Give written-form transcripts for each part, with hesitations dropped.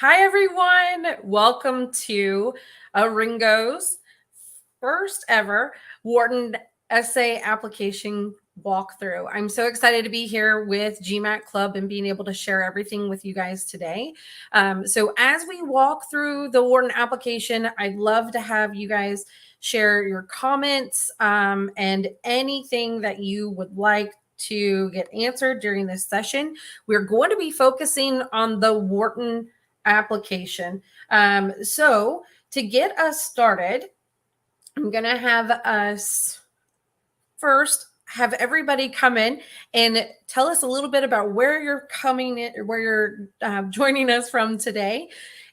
Hi, everyone. Welcome to ARINGO's first ever Wharton essay application walkthrough. I'm so excited to be here with GMAT Club and being able to share everything with you guys today. So as we walk through the Wharton application, I'd love to have you guys share your comments and anything that you would like to get answered during this session. We're going to be focusing on the Wharton application. So to get us started, I'm going to have us first have everybody come in and tell us a little bit about where you're coming in, where you're joining us from today.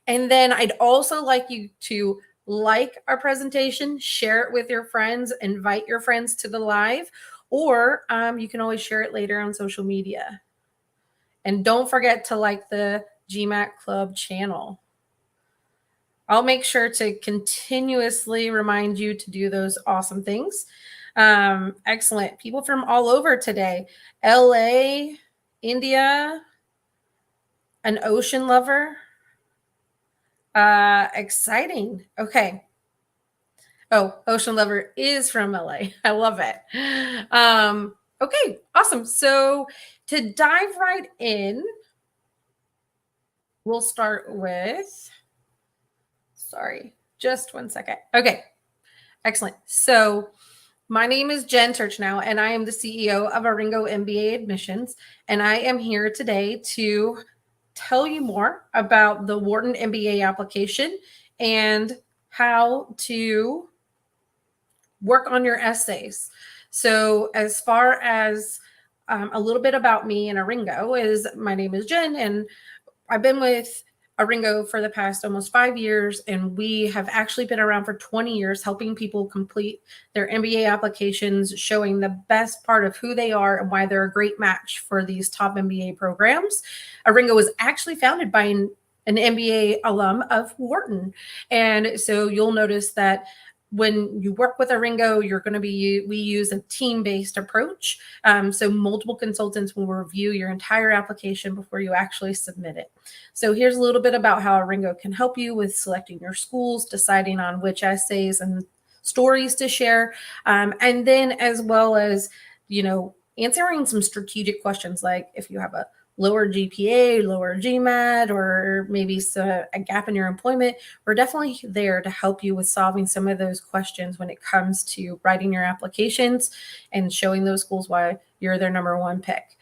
And then I'd also like you to like our presentation, share it with your friends, invite your friends to the live, or you can always share it later on social media. And don't forget to like the GMAT Club channel. I'll make sure to continuously remind you to do those awesome things. Excellent. People from all over today. LA, India, an ocean lover. Exciting. Okay. Oh, ocean lover is from LA. I love it. Okay, awesome. So to dive right in, we'll start with, sorry, just one second. Okay, excellent. So my name is Jen Turtschanow, and I am the CEO of ARINGO MBA Admissions, and I am here today to tell you more about the Wharton MBA application and how to work on your essays. So as far as a little bit about me and ARINGO is, my name is Jen, and I've been with ARINGO for the past almost 5 years, and we have actually been around for 20 years helping people complete their MBA applications, showing the best part of who they are and why they're a great match for these top MBA programs. ARINGO was actually founded by an MBA alum of Wharton, and so you'll notice that when you work with ARINGO, we use a team-based approach. So multiple consultants will review your entire application before you actually submit it. So here's a little bit about how ARINGO can help you with selecting your schools, deciding on which essays and stories to share, and then as well as, answering some strategic questions, like if you have a lower GPA, lower GMAT, or maybe a gap in your employment, we're definitely there to help you with solving some of those questions when it comes to writing your applications and showing those schools why you're their number one pick.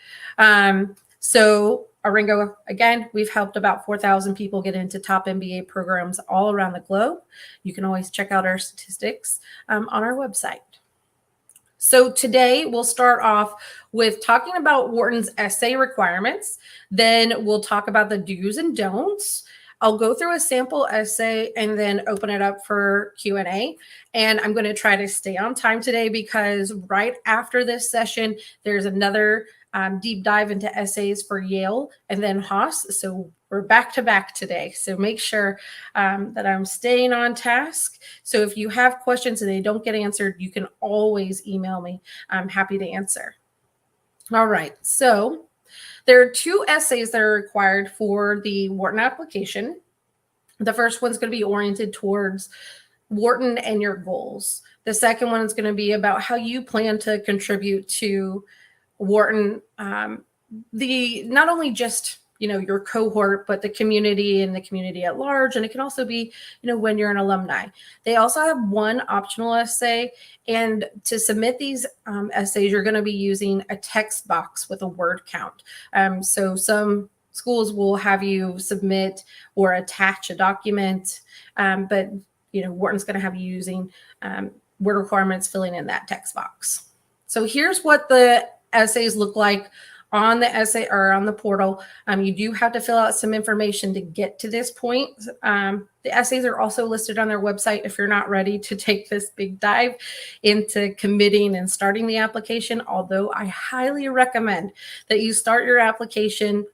So ARINGO, again, we've helped about 4,000 people get into top MBA programs all around the globe. You can always check out our statistics on our website. So today we'll start off with talking about Wharton's essay requirements. Then we'll talk about the do's and don'ts. I'll go through a sample essay and then open it up for Q&A. And I'm going to try to stay on time today because right after this session, there's another deep dive into essays for Yale and then Haas. So we're back to back today. So make sure that I'm staying on task. So if you have questions and they don't get answered, you can always email me. I'm happy to answer. All right. So there are 2 essays that are required for the Wharton application. The first one's going to be oriented towards Wharton and your goals. The second one is going to be about how you plan to contribute to Wharton, not only just your cohort, but the community and the community at large. And it can also be, when you're an alumni. They also have one optional essay. And to submit these essays, you're going to be using a text box with a word count. So some schools will have you submit or attach a document, but Wharton's going to have you using word requirements, filling in that text box. So here's what the essays look like on the essay or on the portal. You do have to fill out some information to get to this point. The essays are also listed on their website if you're not ready to take this big dive into committing and starting the application, although I highly recommend that you start your application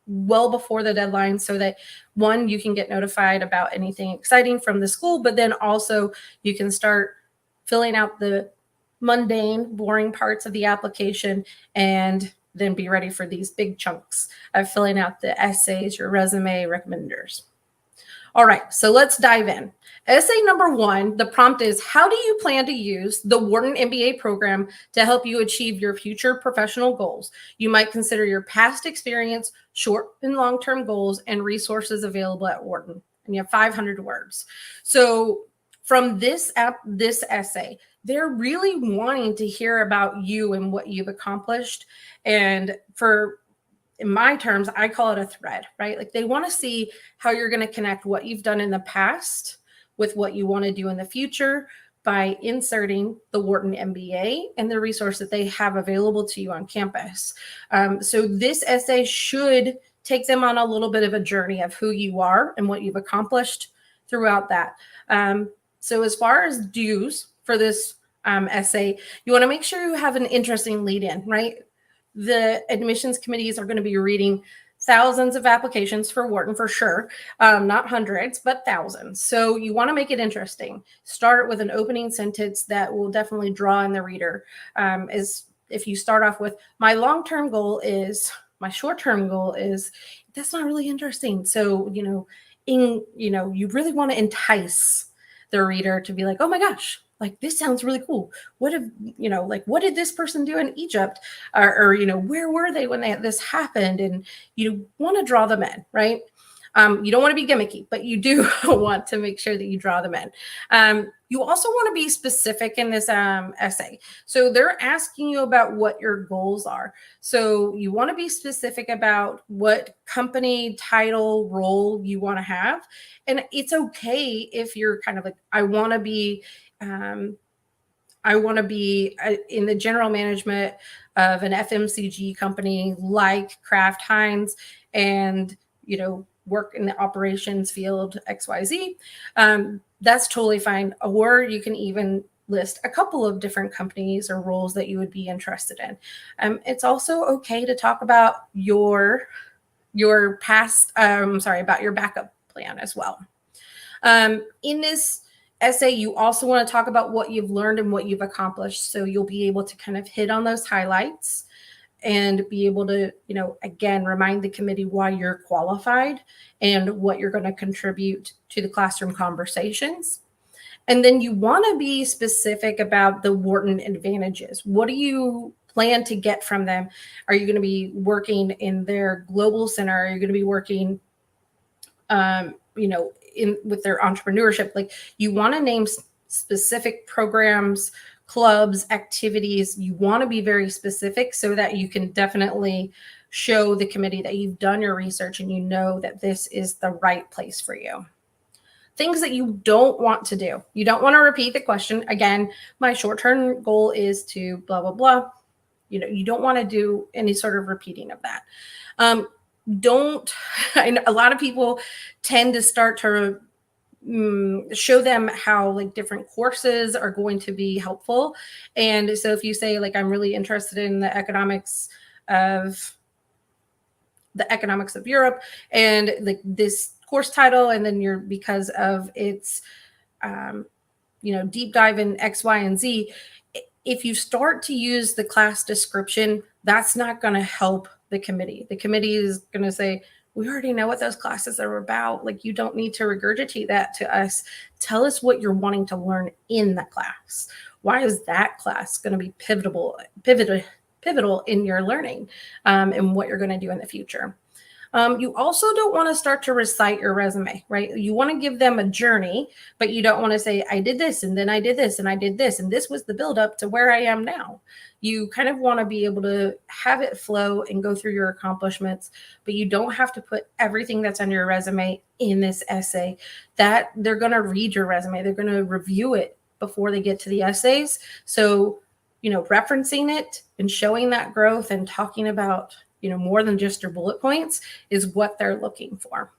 well before the deadline so that, one, you can get notified about anything exciting from the school, but then also you can start filling out the mundane, boring parts of the application and then be ready for these big chunks of filling out the essays, your resume, recommenders. All right, so let's dive in. Essay number 1, the prompt is, how do you plan to use the Wharton MBA program to help you achieve your future professional goals? You might consider your past experience, short and long-term goals, and resources available at Wharton. And you have 500 words. So from this essay, they're really wanting to hear about you and what you've accomplished. And in my terms, I call it a thread, right? Like they want to see how you're going to connect what you've done in the past with what you want to do in the future by inserting the Wharton MBA and the resource that they have available to you on campus. So this essay should take them on a little bit of a journey of who you are and what you've accomplished throughout that. So as far as dues for this essay, you want to make sure you have an interesting lead in, right? The admissions committees are going to be reading thousands of applications for Wharton for sure, not hundreds, but thousands. So you want to make it interesting. Start with an opening sentence that will definitely draw in the reader. Is if you start off with, my long-term goal is, my short-term goal is, that's not really interesting. So, you really want to entice the reader to be like, oh my gosh, like this sounds really cool. What did this person do in Egypt? Or where were they when this happened? And you want to draw them in, right? You don't want to be gimmicky, but you do want to make sure that you draw them in. You also want to be specific in this essay. So they're asking you about what your goals are. So you want to be specific about what company, title, role you want to have. And it's okay if you're kind of like, I want to be in the general management of an FMCG company like Kraft Heinz and, work in the operations field XYZ. That's totally fine. Or you can even list a couple of different companies or roles that you would be interested in. It's also okay to talk about your about your backup plan as well. In this essay, you also want to talk about what you've learned and what you've accomplished. So you'll be able to kind of hit on those highlights and be able to, again, remind the committee why you're qualified and what you're going to contribute to the classroom conversations. And then you want to be specific about the Wharton advantages. What do you plan to get from them? Are you going to be working in their global center? Are you going to be working, with their entrepreneurship? Like you want to name specific programs, clubs, activities. You want to be very specific so that you can definitely show the committee that you've done your research and you know that this is the right place for you. Things that you don't want to do. You don't want to repeat the question. Again, my short-term goal is to blah, blah, blah. You don't want to do any sort of repeating of that. I know a lot of people tend to start to show them how like different courses are going to be helpful. And so if you say like, I'm really interested in the economics of Europe and like this course title, and then because of its, deep dive in X, Y, and Z, if you start to use the class description, that's not going to help the committee. The committee is going to say, we already know what those classes are about. Like, you don't need to regurgitate that to us. Tell us what you're wanting to learn in the class. Why is that class going to be pivotal in your learning and what you're going to do in the future? You also don't want to start to recite your resume, right? You want to give them a journey, but you don't want to say, I did this, and then I did this, and I did this, and this was the buildup to where I am now. You kind of want to be able to have it flow and go through your accomplishments, but you don't have to put everything that's on your resume in this essay. That they're going to read your resume. They're going to review it before they get to the essays. So, referencing it and showing that growth and talking about more than just your bullet points is what they're looking for.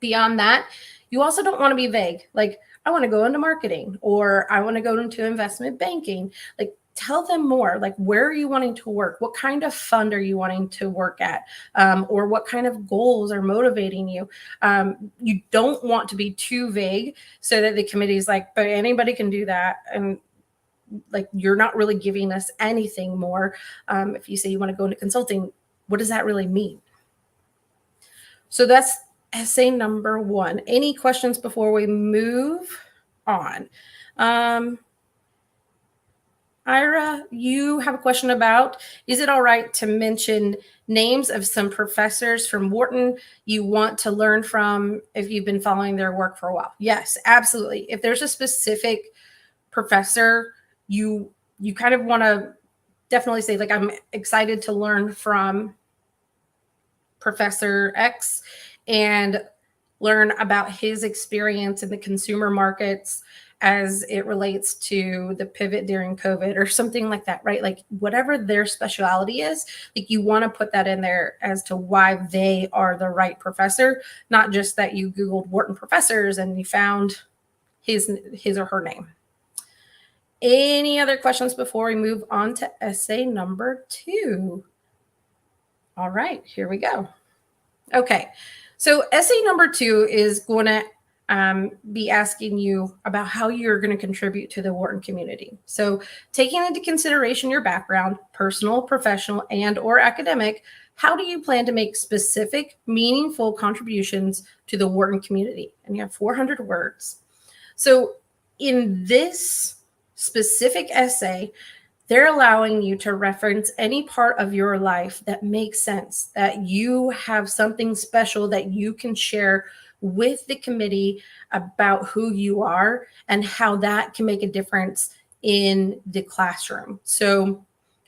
Beyond that, you also don't want to be vague. Like, I want to go into marketing, or I want to go into investment banking. Like, tell them more. Like, where are you wanting to work? What kind of fund are you wanting to work at? Or what kind of goals are motivating you? You don't want to be too vague so that the committee is like, but anybody can do that. And like you're not really giving us anything more. If you say you want to go into consulting, what does that really mean? So that's essay number 1. Any questions before we move on? Ira, you have a question about, is it all right to mention names of some professors from Wharton you want to learn from if you've been following their work for a while? Yes, absolutely. If there's a specific professor, you kind of want to definitely say, like, I'm excited to learn from Professor X and learn about his experience in the consumer markets as it relates to the pivot during COVID or something like that, right? Like whatever their specialty is, like you want to put that in there as to why they are the right professor, not just that you Googled Wharton professors and you found his or her name. Any other questions before we move on to essay number 2? All right, here we go. Okay, so essay number 2 is going to be asking you about how you're going to contribute to the Wharton community. So taking into consideration your background, personal, professional, and or academic, how do you plan to make specific, meaningful contributions to the Wharton community? And you have 400 words. So in this specific essay, they're allowing you to reference any part of your life that makes sense, that you have something special that you can share with the committee about who you are and how that can make a difference in the classroom. So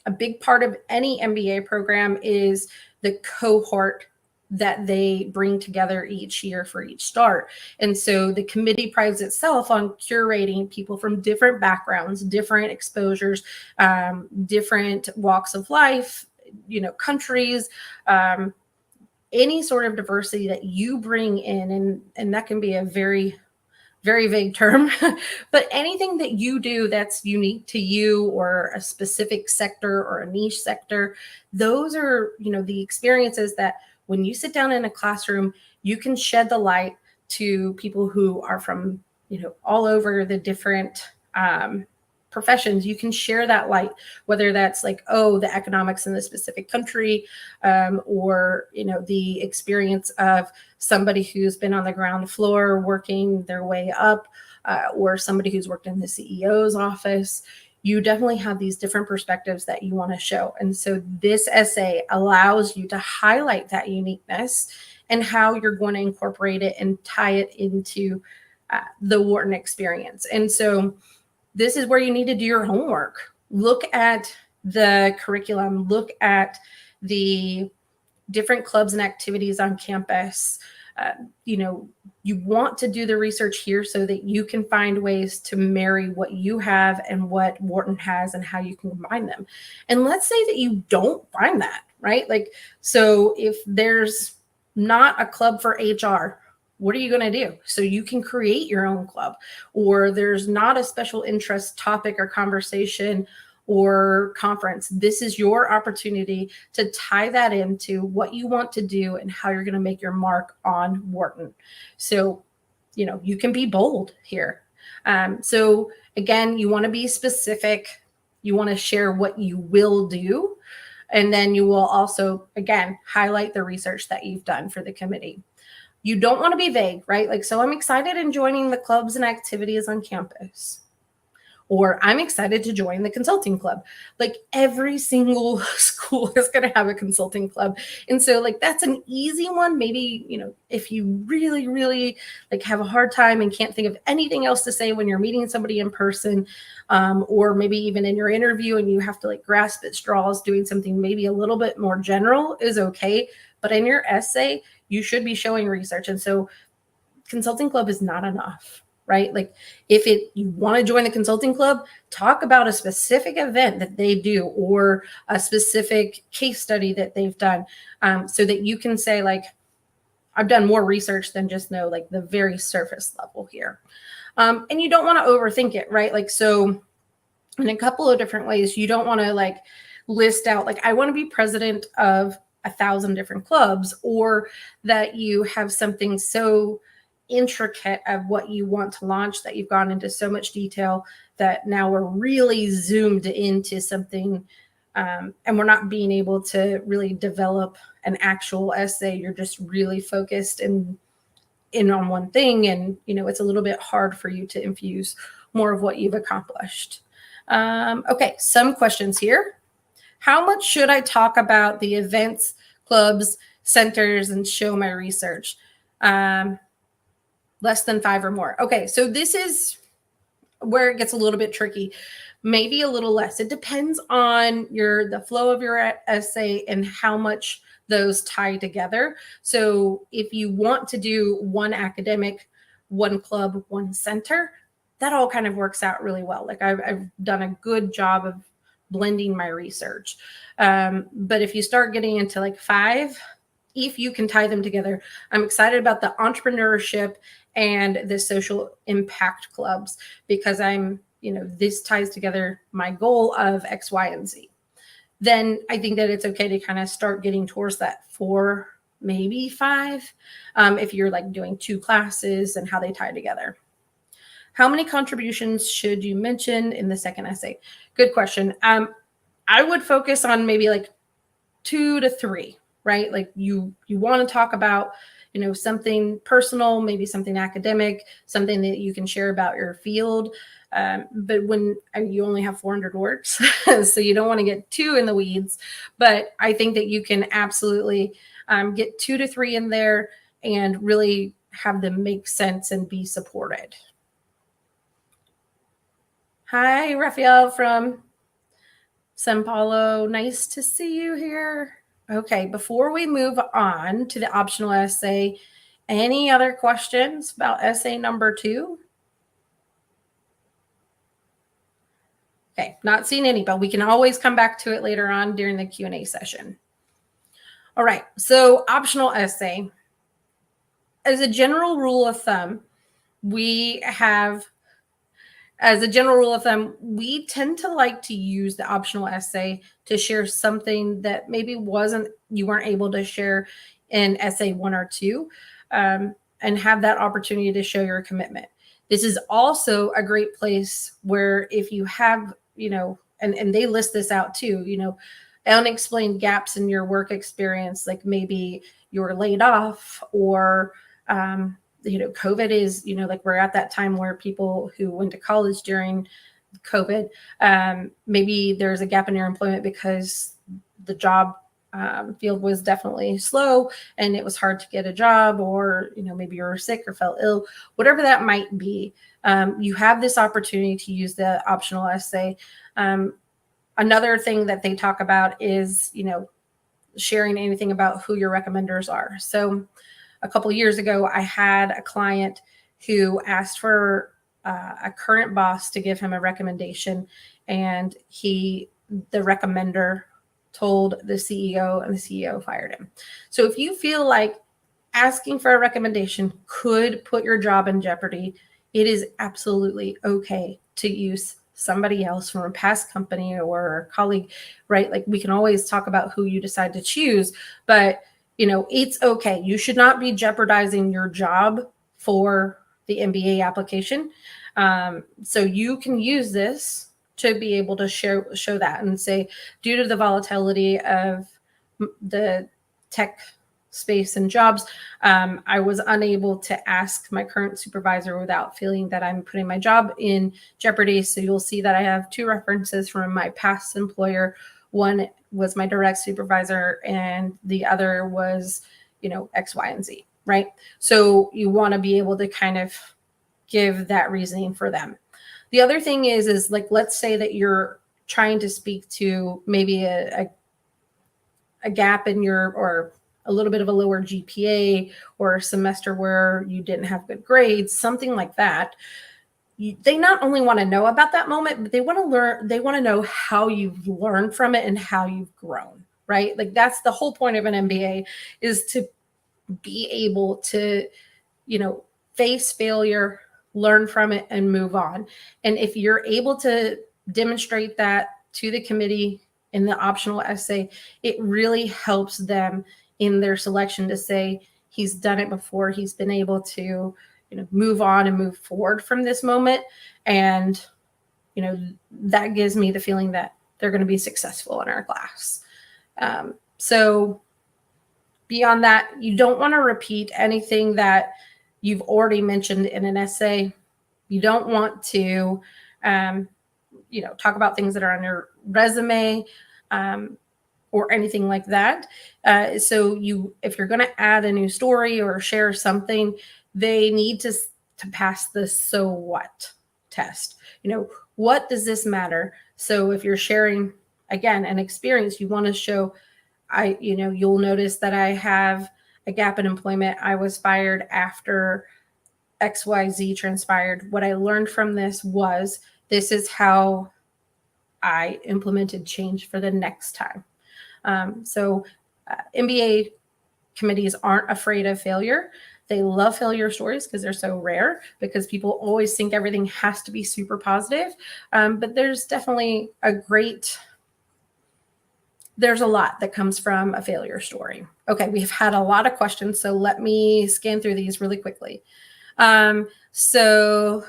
a big part of any MBA program is the cohort that they bring together each year for each start. And so the committee prides itself on curating people from different backgrounds, different exposures, different walks of life, countries, any sort of diversity that you bring in. And that can be a very, very vague term, but anything that you do that's unique to you or a specific sector or a niche sector, those are, the experiences that when you sit down in a classroom, you can shed the light to people who are from, all over the different professions. You can share that light, whether that's like, the economics in the specific country, or, the experience of somebody who's been on the ground floor working their way up, or somebody who's worked in the CEO's office. You definitely have these different perspectives that you want to show. And so this essay allows you to highlight that uniqueness and how you're going to incorporate it and tie it into the Wharton experience. And so this is where you need to do your homework. Look at the curriculum, look at the different clubs and activities on campus. You want to do the research here so that you can find ways to marry what you have and what Wharton has and how you can combine them. And let's say that you don't find that, right? Like, so if there's not a club for HR, what are you going to do? So you can create your own club, or there's not a special interest topic or conversation or conference. This is your opportunity to tie that into what you want to do and how you're going to make your mark on Wharton. So, you can be bold here. So again, you want to be specific. You want to share what you will do. And then you will also, again, highlight the research that you've done for the committee. You don't want to be vague, right? Like, so I'm excited in joining the clubs and activities on campus. Or I'm excited to join the consulting club. Like every single school is going to have a consulting club. And so like, that's an easy one. Maybe, if you really, really like have a hard time and can't think of anything else to say when you're meeting somebody in person, or maybe even in your interview and you have to like grasp at straws, doing something maybe a little bit more general is okay. But in your essay, you should be showing research. And so consulting club is not enough. Right? Like if you want to join the consulting club, talk about a specific event that they do or a specific case study that they've done, so that you can say like, I've done more research than just know like the very surface level here. And you don't want to overthink it, right? Like, so in a couple of different ways, you don't want to like list out like, I want to be president of 1,000 different clubs, or that you have something so intricate of what you want to launch that you've gone into so much detail that now we're really zoomed into something, and we're not being able to really develop an actual essay. You're just really focused in on one thing, and it's a little bit hard for you to infuse more of what you've accomplished. Okay, some questions here. How much should I talk about the events, clubs, centers, and show my research? Less than 5 or more. Okay, so this is where it gets a little bit tricky. Maybe a little less. It depends on the flow of your essay and how much those tie together. So if you want to do one academic, one club, one center, that all kind of works out really well. Like I've done a good job of blending my research. But if you start getting into like 5, if you can tie them together, I'm excited about the entrepreneurship and the social impact clubs, because this ties together my goal of X, Y, and Z. Then I think that it's okay to kind of start getting towards that 4, maybe 5, if you're like doing 2 classes and how they tie together. How many contributions should you mention in the second essay? Good question. I would focus on maybe like 2 to 3, right? Like you want to talk about, something personal, maybe something academic, something that you can share about your field. But when you only have 400 words, so you don't want to get too in the weeds, but I think that you can absolutely get 2 to 3 in there and really have them make sense and be supported. Hi, Raphael from Sao Paulo. Nice to see you here. Okay, before we move on to the optional essay, any other questions about essay number 2? Okay, not seeing any, but we can always come back to it later on during the Q&A session. All right, so optional essay. As a general rule of thumb, we tend to like to use the optional essay to share something that maybe you weren't able to share in essay 1 or 2, and have that opportunity to show your commitment. This is also a great place where if you have, and they list this out too, unexplained gaps in your work experience, like maybe you were laid off, or COVID is, like we're at that time where people who went to college during COVID, maybe there's a gap in your employment because the job field was definitely slow and it was hard to get a job, or, maybe you were sick or felt ill, whatever that might be. You have this opportunity to use the optional essay. Another thing that they talk about is, sharing anything about who your recommenders are. So a couple of years ago, I had a client who asked for a current boss to give him a recommendation, and the recommender told the CEO, and the CEO fired him. So if you feel like asking for a recommendation could put your job in jeopardy, it is absolutely okay to use somebody else from a past company or a colleague, right? Like we can always talk about who you decide to choose, but it's okay. You should not be jeopardizing your job for the MBA application. So you can use this to be able to show that and say, due to the volatility of the tech space and jobs, I was unable to ask my current supervisor without feeling that I'm putting my job in jeopardy. So you'll see that I have 2 references from my past employer. One was my direct supervisor, and the other was, X, Y, and Z, right? So you want to be able to kind of give that reasoning for them. The other thing is like, let's say that you're trying to speak to maybe a gap in or a little bit of a lower GPA, or a semester where you didn't have good grades, something like that. They not only want to know about that moment, but they want to know how you've learned from it and how you've grown, right? Like that's the whole point of an MBA, is to be able to, face failure, learn from it, and move on. And if you're able to demonstrate that to the committee in the optional essay, it really helps them in their selection to say, he's done it before, he's been able to move on and move forward from this moment. And, that gives me the feeling that they're going to be successful in our class. So beyond that, you don't want to repeat anything that you've already mentioned in an essay. You don't want to, talk about things that are on your resume or anything like that. So if you're going to add a new story or share something, they need to pass the so what test. What does this matter? So if you're sharing, again, an experience, you want to show, you'll notice that I have a gap in employment. I was fired after XYZ transpired. What I learned from this is how I implemented change for the next time. MBA committees aren't afraid of failure. They love failure stories because they're so rare, because people always think everything has to be super positive. But there's definitely there's a lot that comes from a failure story. Okay, we've had a lot of questions, so let me scan through these really quickly. So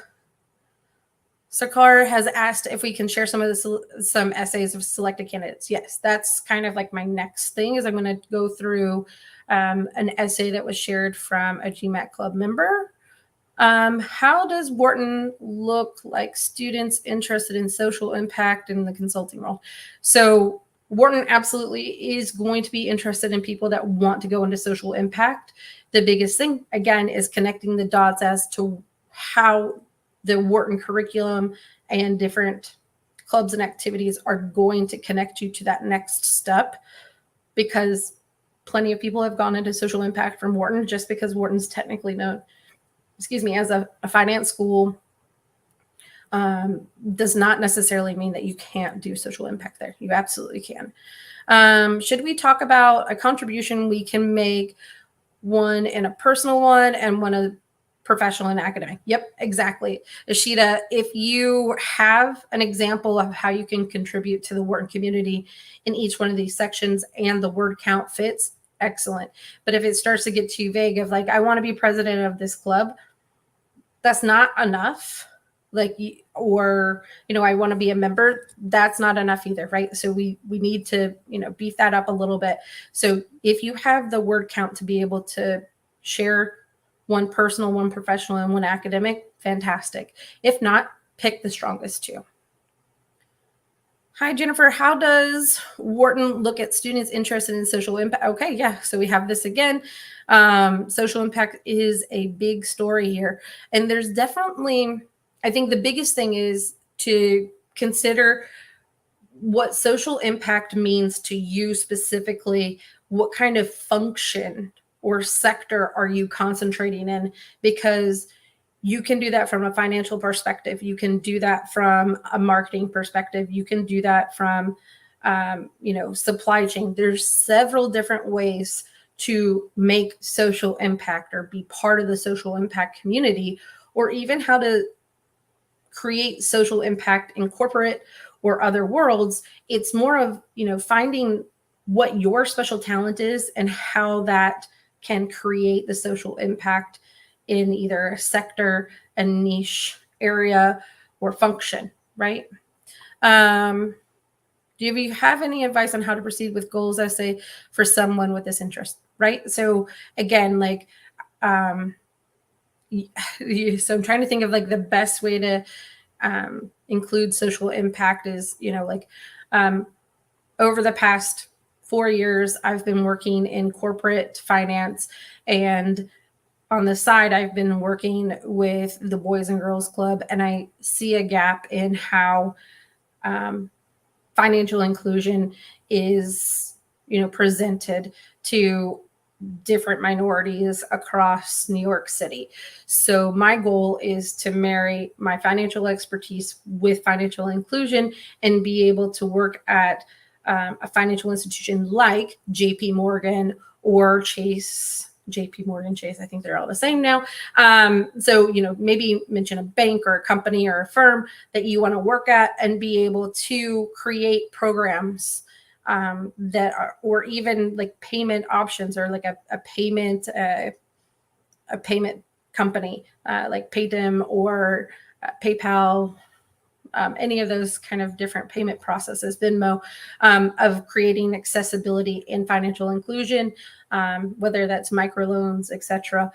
Sakar has asked if we can share some essays of selected candidates. Yes, that's kind of like my next thing, is I'm going to go through an essay that was shared from a GMAT club member. How does Wharton look like students interested in social impact in the consulting role? So Wharton absolutely is going to be interested in people that want to go into social impact. The biggest thing, again, is connecting the dots as to how the Wharton curriculum and different clubs and activities are going to connect you to that next step, because plenty of people have gone into social impact from Wharton. Just because Wharton's technically known, as a finance school, does not necessarily mean that you can't do social impact there. You absolutely can. Should we talk about a contribution we can make, one in a personal one and one a professional and academic? Yep, exactly. Ashita, if you have an example of how you can contribute to the Wharton community in each one of these sections and the word count fits, excellent. But if it starts to get too vague of like, I want to be president of this club, that's not enough. Or I want to be a member, that's not enough either, right? So we need to beef that up a little bit. So if you have the word count to be able to share one personal, one professional, and one academic, fantastic. If not, pick the strongest two. Hi, Jenifer. How does Wharton look at students interested in social impact? Okay, yeah. So we have this again. Social impact is a big story here. And there's definitely, I think the biggest thing is to consider what social impact means to you specifically. What kind of function or sector are you concentrating in? Because you can do that from a financial perspective. You can do that from a marketing perspective. You can do that from, supply chain. There's several different ways to make social impact or be part of the social impact community, or even how to create social impact in corporate or other worlds. It's more of, finding what your special talent is and how that can create the social impact in either a sector, a niche area, or function, right? Do you have any advice on how to proceed with goals essay for someone with this interest, right? So again, so I'm trying to think of the best way to include social impact is, over the past 4 years, I've been working in corporate finance, and on the side, I've been working with the Boys and Girls Club, and I see a gap in how financial inclusion is, presented to different minorities across New York City. So my goal is to marry my financial expertise with financial inclusion and be able to work at a financial institution like JP Morgan or Chase. JP Morgan, Chase, I think they're all the same now. So, maybe mention a bank or a company or a firm that you want to work at and be able to create programs that are, or even payment options, or a payment company like Paydim or PayPal, any of those kind of different payment processes, Venmo, of creating accessibility and financial inclusion, whether that's microloans, etc.,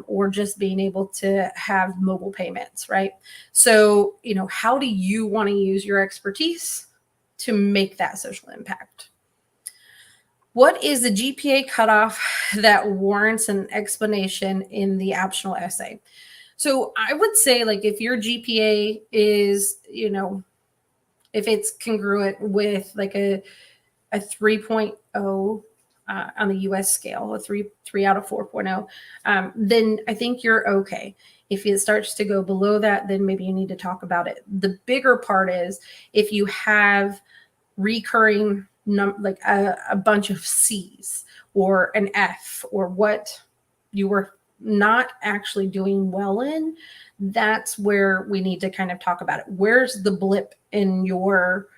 or just being able to have mobile payments, right? So, how do you want to use your expertise to make that social impact? What is the GPA cutoff that warrants an explanation in the optional essay? So I would say, like, if your GPA is, if it's congruent with like a 3.0 on the US scale, a 3 out of 4.0, then I think you're okay. If it starts to go below that, then maybe you need to talk about it. The bigger part is if you have recurring like a bunch of C's or an F, or what you were not actually doing well in, that's where we need to kind of talk about it. Where's the blip in your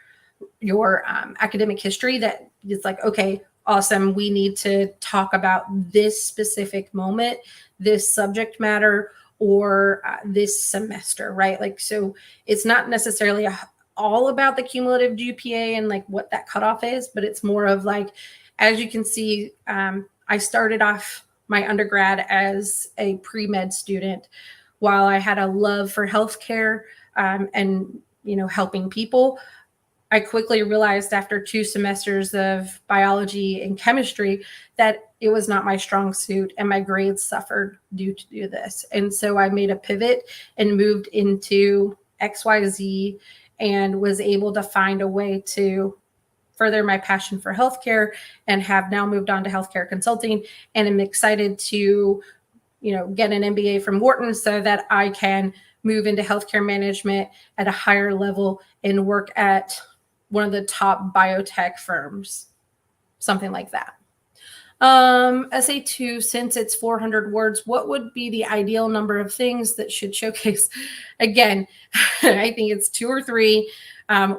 academic history that is like, okay, awesome, we need to talk about this specific moment, this subject matter, or this semester, right? Like, so it's not necessarily all about the cumulative GPA and like what that cutoff is, but it's more of like, as you can see, I started off my undergrad as a pre-med student. While I had a love for healthcare and helping people, I quickly realized after 2 semesters of biology and chemistry that it was not my strong suit, and my grades suffered due to this. And so I made a pivot and moved into XYZ and was able to find a way to further my passion for healthcare, and have now moved on to healthcare consulting. And I'm excited to, get an MBA from Wharton so that I can move into healthcare management at a higher level and work at one of the top biotech firms, something like that. Essay 2, since it's 400 words, what would be the ideal number of things that should showcase? Again, I think it's 2 or 3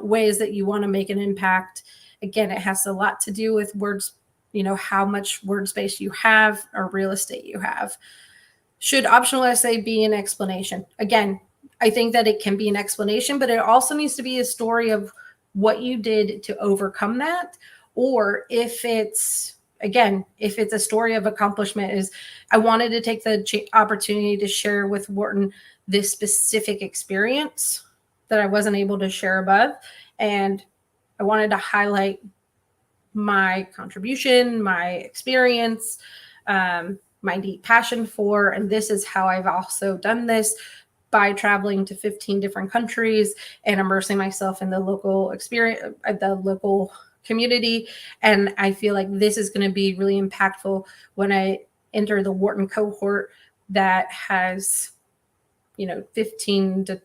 ways that you want to make an impact. Again, it has a lot to do with words, how much word space you have or real estate you have. Should optional essay be an explanation? Again, I think that it can be an explanation, but it also needs to be a story of what you did to overcome that. Or if it's a story of accomplishment, is I wanted to take the opportunity to share with Wharton this specific experience that I wasn't able to share above. And I wanted to highlight my contribution, my experience, my deep passion for, and this is how I've also done this by traveling to 15 different countries and immersing myself in the local experience, the local community. And I feel like this is going to be really impactful when I enter the Wharton cohort that has, 15 to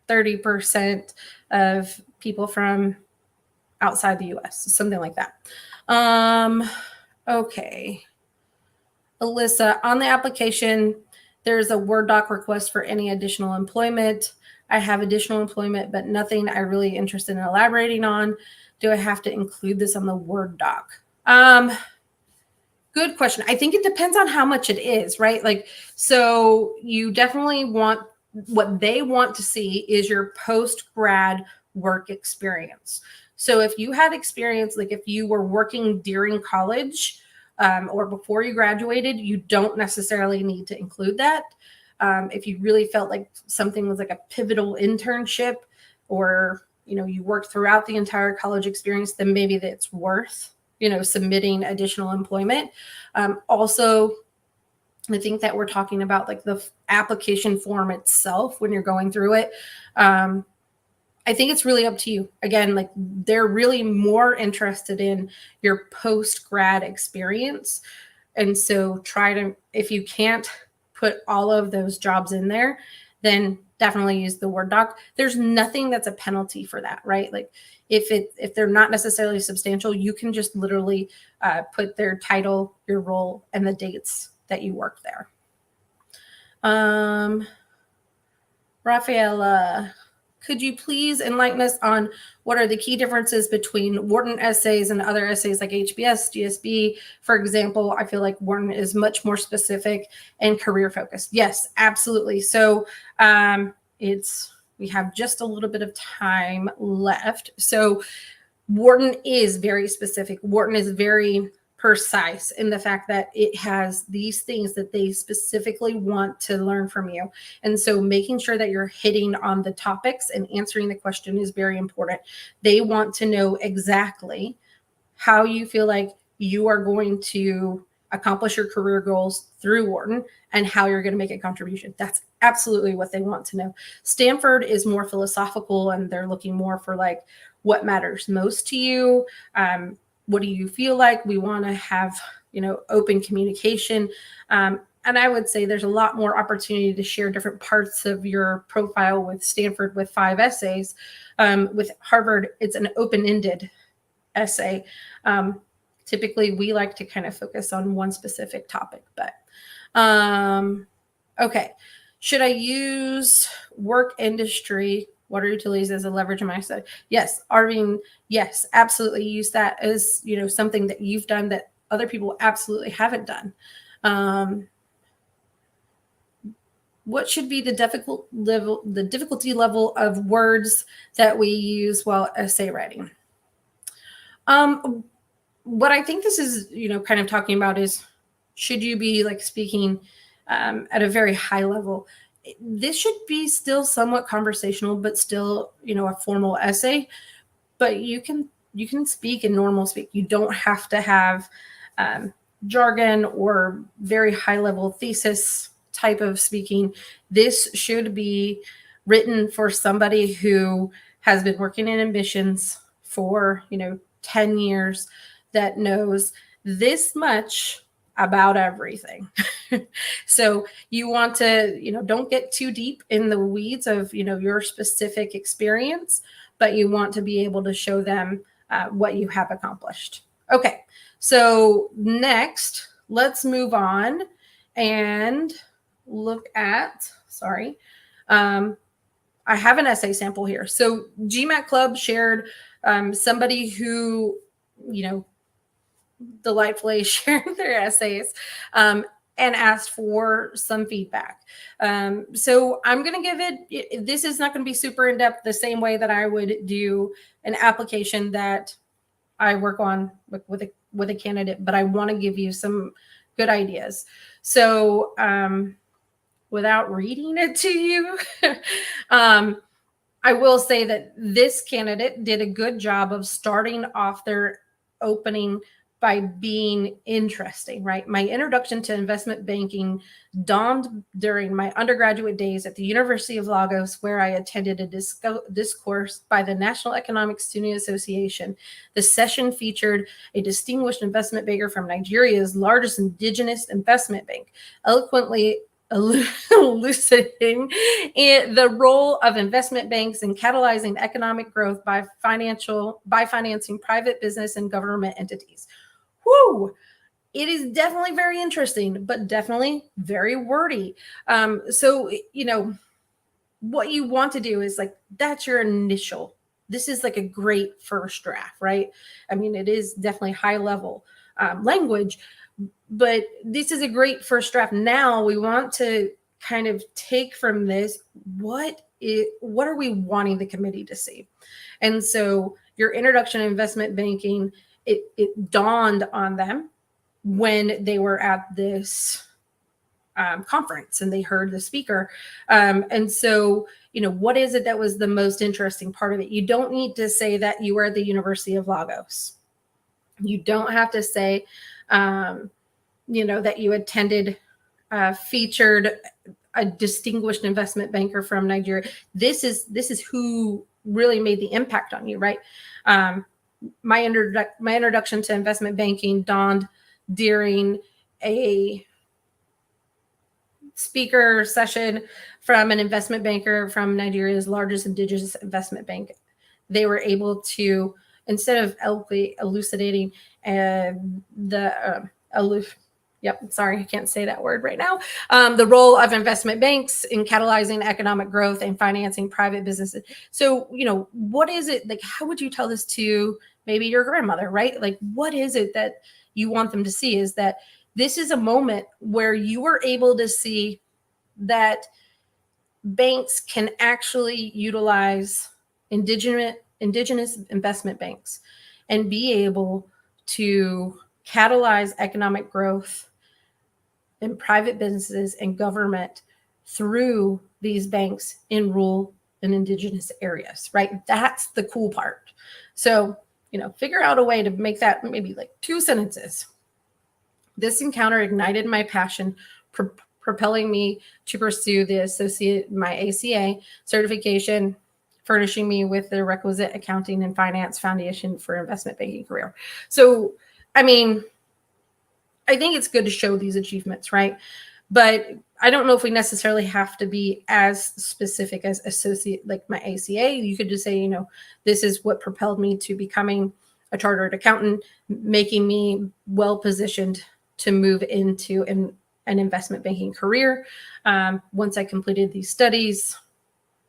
30% of people from outside the US, something like that. Okay. Alyssa, on the application, there's a Word doc request for any additional employment. I have additional employment, but nothing I'm really interested in elaborating on. Do I have to include this on the Word doc? Good question. I think it depends on how much it is, right? Like, so you definitely want, what they want to see is your post-grad work experience. So if you had experience, like if you were working during college or before you graduated, you don't necessarily need to include that. If you really felt like something was like a pivotal internship, or you worked throughout the entire college experience, then maybe that's worth submitting additional employment. Also, I think that we're talking about like the application form itself when you're going through it. I think it's really up to you. Again, like they're really more interested in your post-grad experience. And so try to, if you can't put all of those jobs in there, then definitely use the Word doc. There's nothing that's a penalty for that, right? Like if they're not necessarily substantial, you can just literally put their title, your role, and the dates that you worked there. Rafaela, could you please enlighten us on what are the key differences between Wharton essays and other essays like HBS, GSB? For example, I feel like Wharton is much more specific and career focused. Yes, absolutely. So it's we have just a little bit of time left. So Wharton is very specific. Wharton is very precise in the fact that it has these things that they specifically want to learn from you. And so making sure that you're hitting on the topics and answering the question is very important. They want to know exactly how you feel like you are going to accomplish your career goals through Wharton and how you're going to make a contribution. That's absolutely what they want to know. Stanford is more philosophical, and they're looking more for like what matters most to you. What do you feel like? We want to have, open communication. And I would say there's a lot more opportunity to share different parts of your profile with Stanford with 5 essays. With Harvard, it's an open-ended essay. Typically, we like to kind of focus on one specific topic, but okay. Should I use work industry, water utilities as a leverage in my study? Yes, Arvin, yes, absolutely use that as, something that you've done that other people absolutely haven't done. What should be the difficulty level of words that we use while essay writing? What I think this is, kind of talking about is, should you be like speaking at a very high level? This should be still somewhat conversational, but still, a formal essay. But you can speak in normal speak. You don't have to have jargon or very high level thesis type of speaking. This should be written for somebody who has been working in admissions for, 10 years, that knows this much about everything. So you want to, don't get too deep in the weeds of, your specific experience, but you want to be able to show them what you have accomplished. Okay. So next, let's move on and look at, I have an essay sample here. So GMAT Club shared somebody who, delightfully shared their essays and asked for some feedback. So I'm going to give it, this is not going to be super in depth the same way that I would do an application that I work on with a candidate, but I want to give you some good ideas. So without reading it to you, I will say that this candidate did a good job of starting off their opening by being interesting, right? My introduction to investment banking dawned during my undergraduate days at the University of Lagos, where I attended a discourse by the National Economic Student Association. The session featured a distinguished investment banker from Nigeria's largest indigenous investment bank, eloquently elucidating the role of investment banks in catalyzing economic growth by financing private business and government entities. Whoo! It is definitely very interesting, but definitely very wordy. So, what you want to do is like, that's your initial. This is like a great first draft, right? I mean, it is definitely high level language, but this is a great first draft. Now we want to kind of take from this, what are we wanting the committee to see? And so your introduction to investment banking, it dawned on them when they were at this conference and they heard the speaker. And so, what is it that was the most interesting part of it? You don't need to say that you were at the University of Lagos. You don't have to say, that you attended, featured a distinguished investment banker from Nigeria. This is who really made the impact on you, right? My introduction to investment banking dawned during a speaker session from an investment banker from Nigeria's largest indigenous investment bank. They were able to, instead of elucidating I can't say that word right now. The role of investment banks in catalyzing economic growth and financing private businesses. So, what is it, like, how would you tell this to maybe your grandmother, right? Like, what is it that you want them to see? Is that this is a moment where you were able to see that banks can actually utilize indigenous investment banks and be able to catalyze economic growth in private businesses and government through these banks in rural and indigenous areas, right? That's the cool part. So, figure out a way to make that maybe like 2 sentences. This encounter ignited my passion, propelling me to pursue my ACA certification, furnishing me with the requisite accounting and finance foundation for investment banking career. So, I mean, I think it's good to show these achievements, right? But I don't know if we necessarily have to be as specific as associate, like my ACA. You could just say, this is what propelled me to becoming a chartered accountant, making me well positioned to move into an investment banking career. Once I completed these studies,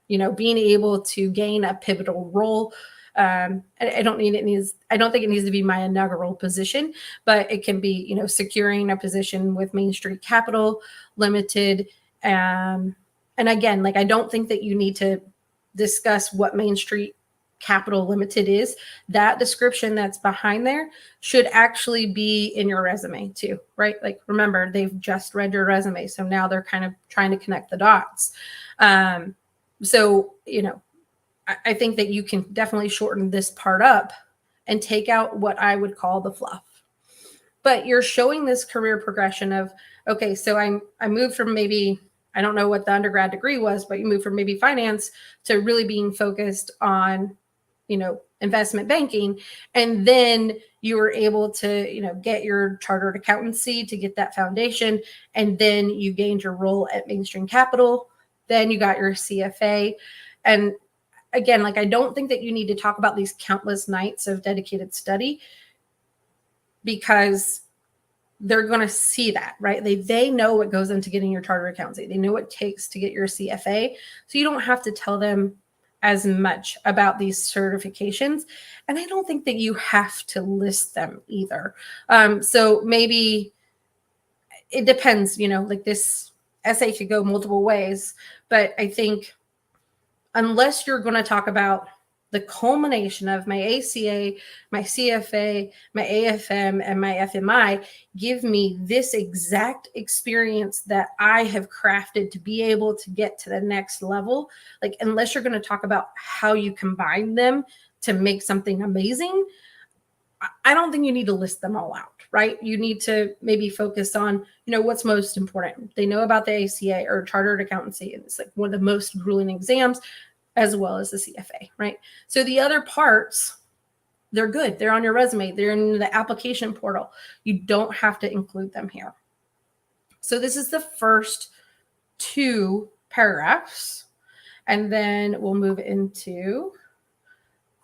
being able to gain a pivotal role. I don't think it needs to be my inaugural position, but it can be, securing a position with Main Street Capital Limited. And again, like, I don't think that you need to discuss what Main Street Capital Limited is. That description that's behind there should actually be in your resume too, right? Like, remember, they've just read your resume, so now they're kind of trying to connect the dots. So, I think that you can definitely shorten this part up and take out what I would call the fluff. But you're showing this career progression of, okay, so I moved from maybe, I don't know what the undergrad degree was, but you moved from maybe finance to really being focused on, investment banking. And then you were able to, get your chartered accountancy to get that foundation. And then you gained your role at Mainstream Capital. Then you got your CFA. And again, like, I don't think that you need to talk about these countless nights of dedicated study, because they're going to see that, right? They know what goes into getting your chartered accountancy. They know what it takes to get your CFA. So you don't have to tell them as much about these certifications. And I don't think that you have to list them either. So maybe it depends, like, this essay could go multiple ways, but I think unless you're going to talk about the culmination of my ACA, my CFA, my AFM, and my FMI, give me this exact experience that I have crafted to be able to get to the next level. Like, unless you're going to talk about how you combine them to make something amazing, I don't think you need to list them all out, right? You need to maybe focus on, what's most important. They know about the ACA or chartered accountancy, and it's like one of the most grueling exams, as well as the CFA, right? So the other parts, they're good. They're on your resume. They're in the application portal. You don't have to include them here. So this is the first 2 paragraphs. And then we'll move into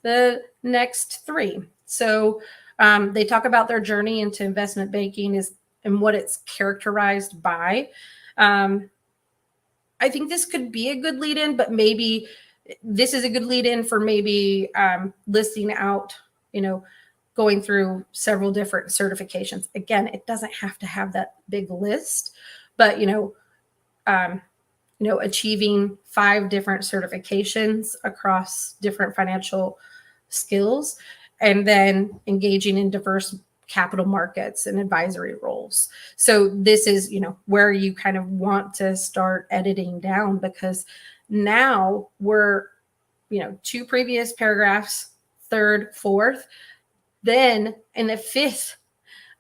the next 3. So they talk about their journey into investment banking and what it's characterized by. I think this could be a good lead-in, but maybe this is a good lead-in for maybe listing out, going through several different certifications. Again, it doesn't have to have that big list, but achieving 5 different certifications across different financial skills, and then engaging in diverse capital markets and advisory roles. So this is, where you kind of want to start editing down, because now we're, 2 previous paragraphs, 3rd, 4th, then in the 5th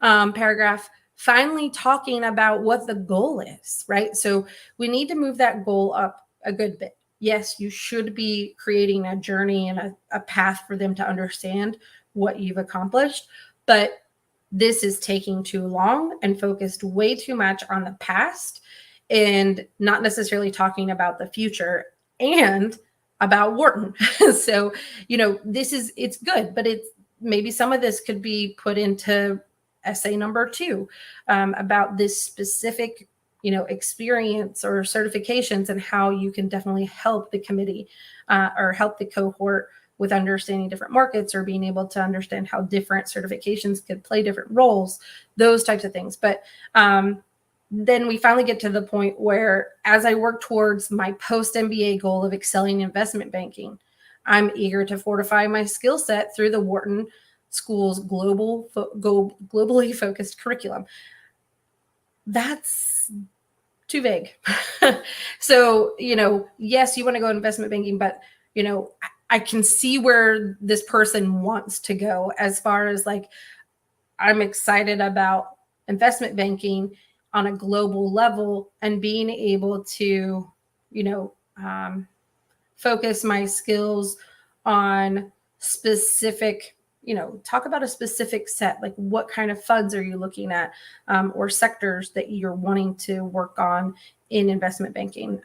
paragraph, finally talking about what the goal is, right? So we need to move that goal up a good bit. Yes, you should be creating a journey and a path for them to understand what you've accomplished, but this is taking too long and focused way too much on the past and not necessarily talking about the future and about Wharton. So, it's good, but it's maybe some of this could be put into essay number 2 about this specific, experience or certifications, and how you can definitely help the committee or help the cohort with understanding different markets, or being able to understand how different certifications could play different roles, those types of things. But then we finally get to the point where, as I work towards my post MBA goal of excelling in investment banking, I'm eager to fortify my skill set through the Wharton School's globally focused curriculum. That's too vague. So, yes, you want to go investment banking, but, I can see where this person wants to go as far as like, I'm excited about investment banking on a global level and being able to, focus my skills on specific, talk about a specific set, like what kind of funds are you looking at, or sectors that you're wanting to work on in investment banking.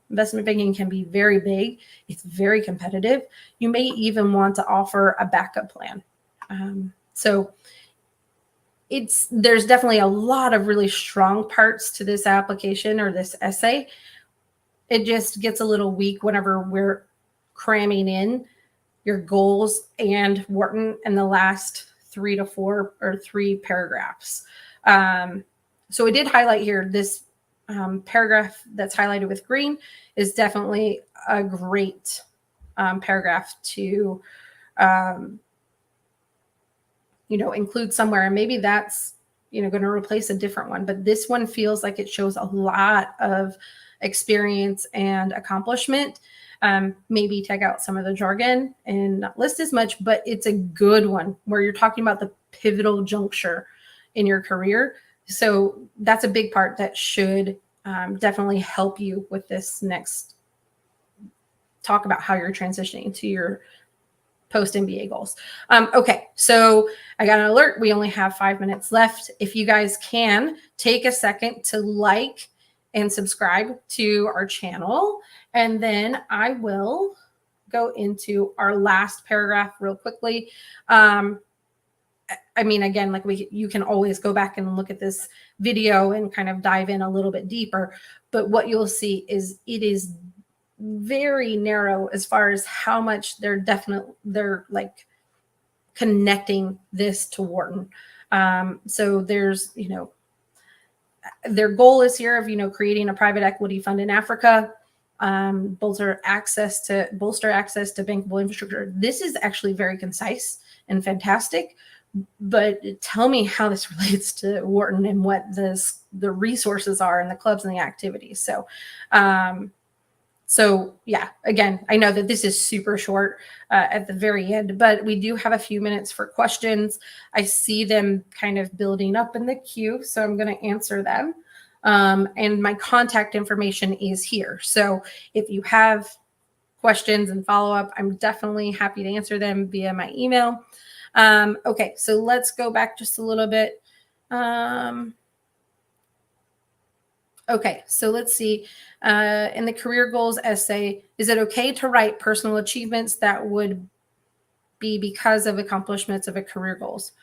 Investment banking can be very big. It's very competitive. You may even want to offer a backup plan. So there's definitely a lot of really strong parts to this application or this essay. It just gets a little weak whenever we're cramming in your goals and Wharton in the last 3 to 4 or 3 paragraphs. So I did highlight here this paragraph that's highlighted with green is definitely a great paragraph to include somewhere. And maybe that's, going to replace a different one. But this one feels like it shows a lot of experience and accomplishment. Maybe take out some of the jargon and not list as much, but it's a good one where you're talking about the pivotal juncture in your career. So that's a big part that should definitely help you with this next talk about how you're transitioning to your post MBA goals. Okay, so I got an alert. We only have 5 minutes left. If you guys can take a second to like and subscribe to our channel, and then I will go into our last paragraph real quickly. Again, like you can always go back and look at this video and kind of dive in a little bit deeper, but what you'll see is it is very narrow as far as how much they're like connecting this to Wharton. So there's, their goal is here of, creating a private equity fund in Africa, bolster access to bankable infrastructure. This is actually very concise and fantastic, but tell me how this relates to Wharton and what the resources are and the clubs and the activities. So yeah, again, I know that this is super short at the very end, but we do have a few minutes for questions. I see them kind of building up in the queue, so I'm going to answer them. And my contact information is here. So if you have questions and follow-up, I'm definitely happy to answer them via my email. Okay, so let's go back just a little bit. Okay, so let's see. In the career goals essay, is it okay to write personal achievements that would be because of accomplishments of a career goals?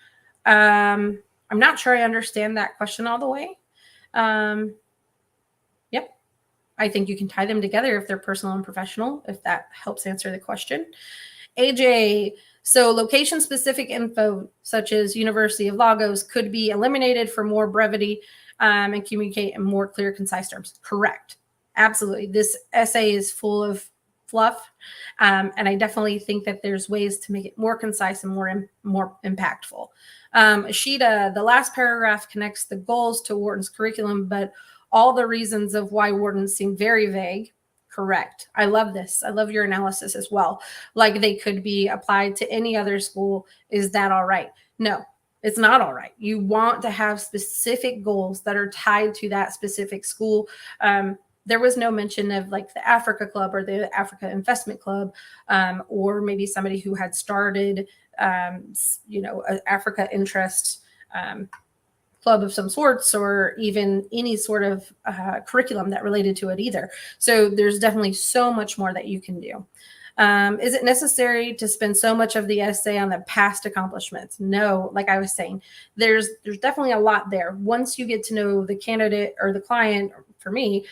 I'm not sure I understand that question all the way. Yep. I think you can tie them together if they're personal and professional, if that helps answer the question. AJ, so location-specific info, such as University of Lagos, could be eliminated for more brevity and communicate in more clear, concise terms. Correct. Absolutely. This essay is full of fluff, and I definitely think that there's ways to make it more concise and more impactful. Ashita, the last paragraph connects the goals to Wharton's curriculum, but all the reasons of why Wharton seem very vague. Correct. I love this. I love your analysis as well. Like they could be applied to any other school. Is that all right? No, it's not all right. You want to have specific goals that are tied to that specific school. There was no mention of like the Africa Club or the Africa Investment Club, or maybe somebody who had started, an Africa interest club of some sorts, or even any sort of curriculum that related to it either. So there's definitely so much more that you can do. Is it necessary to spend so much of the essay on the past accomplishments? No, like I was saying, there's definitely a lot there. Once you get to know the candidate or the client, for me,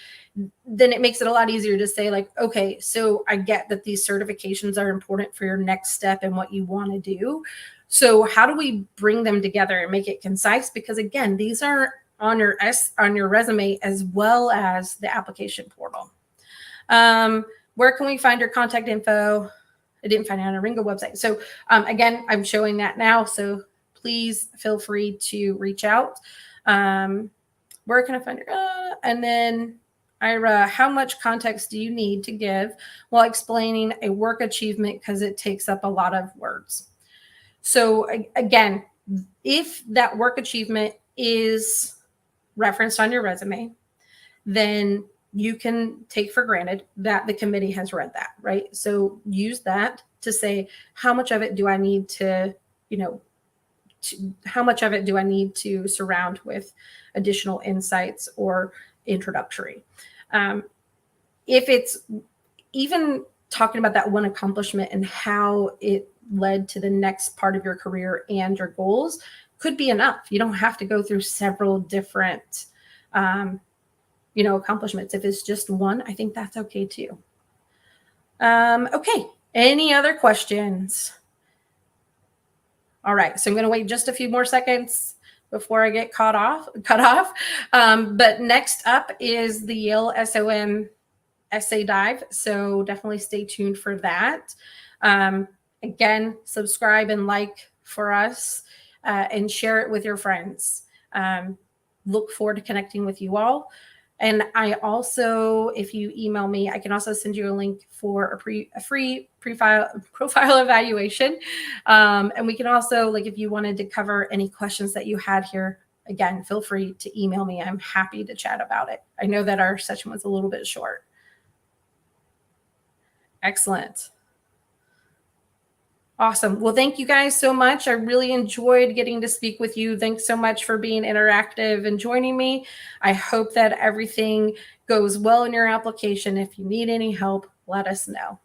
then it makes it a lot easier to say like, okay, so I get that these certifications are important for your next step and what you want to do. So how do we bring them together and make it concise? Because again, these are on your resume as well as the application portal. Where can we find your contact info? I didn't find it on a ARINGO website. So again, I'm showing that now. So please feel free to reach out. Where can I find your, and then Ira, how much context do you need to give while explaining a work achievement? Because it takes up a lot of words. So again, if that work achievement is referenced on your resume, then you can take for granted that the committee has read that, right? So use that to say, how much of it do I need to, how much of it do I need to surround with additional insights or introductory? If it's even talking about that one accomplishment and how it led to the next part of your career and your goals, could be enough. You don't have to go through several different accomplishments. If it's just one, I think that's okay too. Okay. Any other questions? All right. So I'm going to wait just a few more seconds before I get cut off. But next up is the Yale SOM essay dive. So definitely stay tuned for that. Again, subscribe and like for us and share it with your friends. Look forward to connecting with you all. And I also, if you email me, I can also send you a link for a free profile evaluation. And we can also, like, if you wanted to cover any questions that you had here, again, feel free to email me. I'm happy to chat about it. I know that our session was a little bit short. Excellent. Awesome. Well, thank you guys so much. I really enjoyed getting to speak with you. Thanks so much for being interactive and joining me. I hope that everything goes well in your application. If you need any help, let us know.